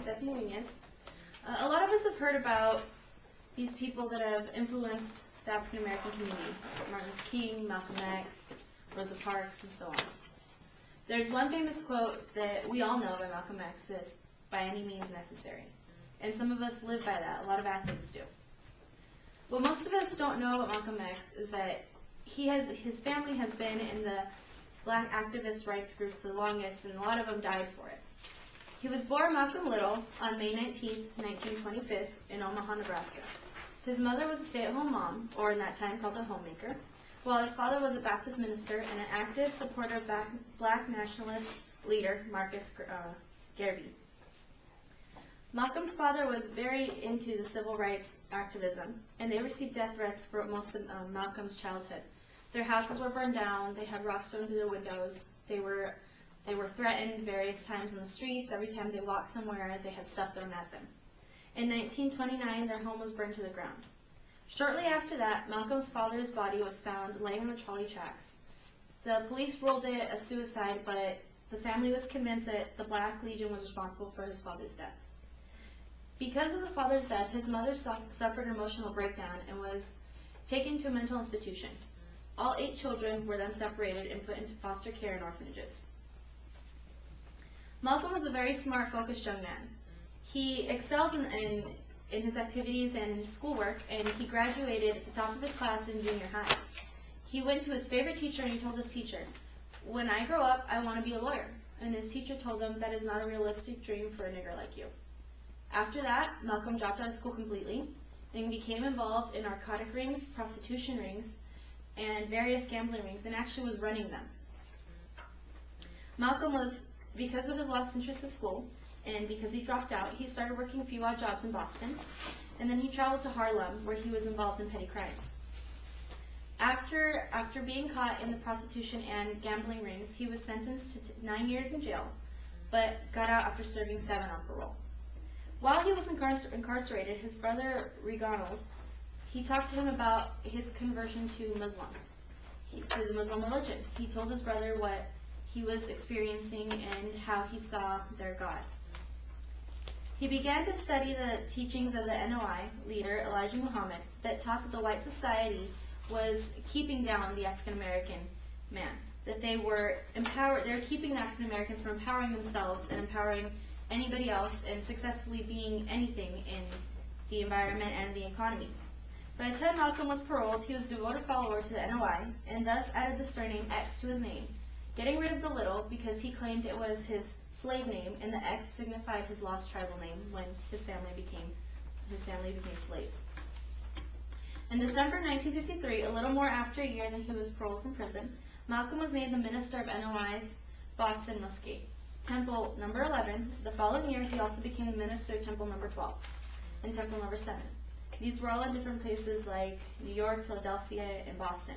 Stephanie Nunez. A lot of us have heard about these people that have influenced the African American community: Martin Luther King, Malcolm X, Rosa Parks, and so on. There's one famous quote that we all know by Malcolm X that's by any means necessary. And some of us live by that. A lot of athletes do. What most of us don't know about Malcolm X is that his family has been in the Black activist rights group for the longest, and a lot of them died for it. He was born Malcolm Little on May 19, 1925, in Omaha, Nebraska. His mother was a stay-at-home mom, or in that time called a homemaker, while his father was a Baptist minister and an active supporter of Black nationalist leader Marcus Garvey. Malcolm's father was very into the civil rights activism, and they received death threats for most of Malcolm's childhood. Their houses were burned down. They had rocks thrown through their windows. They were threatened various times in the streets. Every time they walked somewhere, they had stuff thrown at them. In 1929, their home was burned to the ground. Shortly after that, Malcolm's father's body was found laying on the trolley tracks. The police ruled it a suicide, but the family was convinced that the Black Legion was responsible for his father's death. Because of the father's death, his mother suffered an emotional breakdown and was taken to a mental institution. All 8 children were then separated and put into foster care and orphanages. Malcolm was a very smart, focused young man. He excelled in his activities and in his schoolwork, and he graduated at the top of his class in junior high. He went to his favorite teacher and he told his teacher, "When I grow up, I want to be a lawyer." And his teacher told him, "That is not a realistic dream for a nigger like you." After that, Malcolm dropped out of school completely and became involved in narcotic rings, prostitution rings, and various gambling rings, and actually was running them. Malcolm was, because of his lost interest in school, and because he dropped out, he started working a few odd jobs in Boston, and then he traveled to Harlem, where he was involved in petty crimes. After being caught in the prostitution and gambling rings, he was sentenced to 9 years in jail, but got out after serving 7 on parole. While he was incarcerated, his brother Reginald, he talked to him about his conversion to the Muslim religion. He told his brother what he was experiencing and how he saw their God. He began to study the teachings of the NOI leader, Elijah Muhammad, that taught that the white society was keeping down the African American man, that they were keeping the African Americans from empowering themselves and empowering anybody else and successfully being anything in the environment and the economy. By the time Malcolm was paroled, he was a devoted follower to the NOI and thus added the surname X to his name, getting rid of the Little because he claimed it was his slave name and the X signified his lost tribal name when his family became slaves. In December 1953, a little more after a year than he was paroled from prison, Malcolm was named the minister of NOI's Boston Mosque, Temple number 11. The following year, he also became the minister of Temple number 12 and Temple number 7. These were all in different places like New York, Philadelphia, and Boston.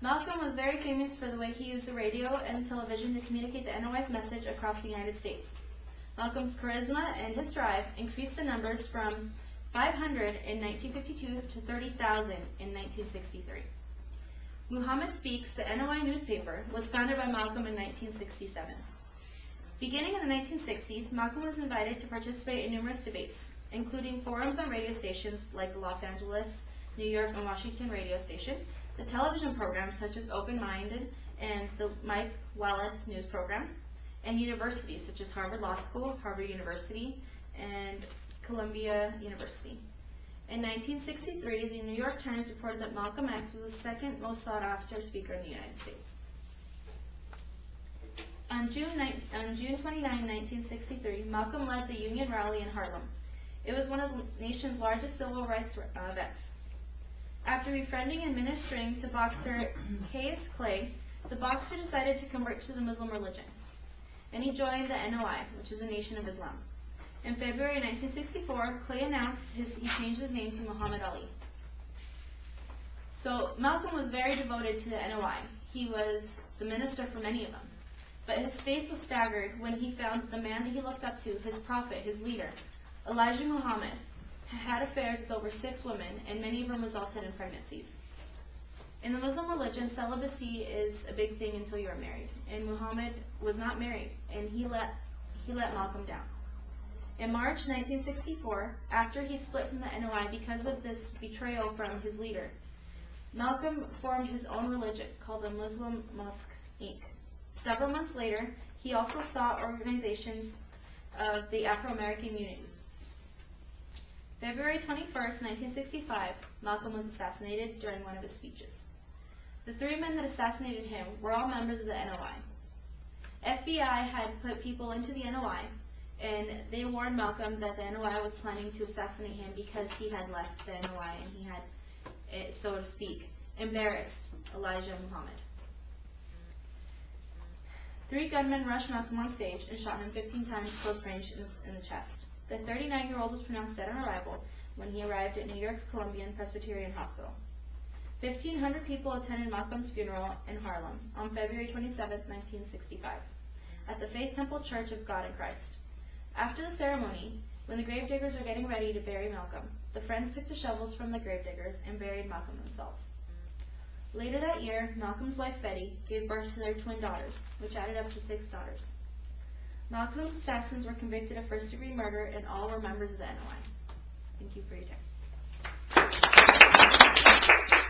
Malcolm was very famous for the way he used the radio and television to communicate the NOI's message across the United States. Malcolm's charisma and his drive increased the numbers from 500 in 1952 to 30,000 in 1963. Muhammad Speaks, the NOI newspaper, was founded by Malcolm in 1967. Beginning in the 1960s, Malcolm was invited to participate in numerous debates, including forums on radio stations like the Los Angeles, New York, and Washington radio station, the television programs such as Open Minded and the Mike Wallace news program, and universities such as Harvard Law School, Harvard University, and Columbia University. In 1963, the New York Times reported that Malcolm X was the second most sought-after speaker in the United States. On June 29, 1963, Malcolm led the Union Rally in Harlem. It was one of the nation's largest civil rights events. After befriending and ministering to boxer Cassius Clay, the boxer decided to convert to the Muslim religion, and he joined the NOI, which is the Nation of Islam. In February 1964, Clay announced he changed his name to Muhammad Ali. So Malcolm was very devoted to the NOI. He was the minister for many of them. But his faith was staggered when he found that the man that he looked up to, his prophet, his leader, Elijah Muhammad, had affairs with over 6 women, and many of them resulted in pregnancies. In the Muslim religion, celibacy is a big thing until you are married, and Muhammad was not married, and he let Malcolm down. In March 1964, after he split from the NOI because of this betrayal from his leader, Malcolm formed his own religion called the Muslim Mosque, Inc. Several months later, he also saw organizations of the Afro-American Unity. February 21st, 1965, Malcolm was assassinated during one of his speeches. The three men that assassinated him were all members of the NOI. FBI had put people into the NOI, and they warned Malcolm that the NOI was planning to assassinate him because he had left the NOI and he had, so to speak, embarrassed Elijah Muhammad. 3 gunmen rushed Malcolm on stage and shot him 15 times close range in the chest. The 39-year-old was pronounced dead on arrival when he arrived at New York's Columbian Presbyterian Hospital. 1,500 people attended Malcolm's funeral in Harlem on February 27, 1965, at the Faith Temple Church of God in Christ. After the ceremony, when the gravediggers were getting ready to bury Malcolm, the friends took the shovels from the gravediggers and buried Malcolm themselves. Later that year, Malcolm's wife Betty gave birth to their twin daughters, which added up to 6 daughters. Malcolm's assassins were convicted of first-degree murder, and all were members of the NOI. Thank you for your time.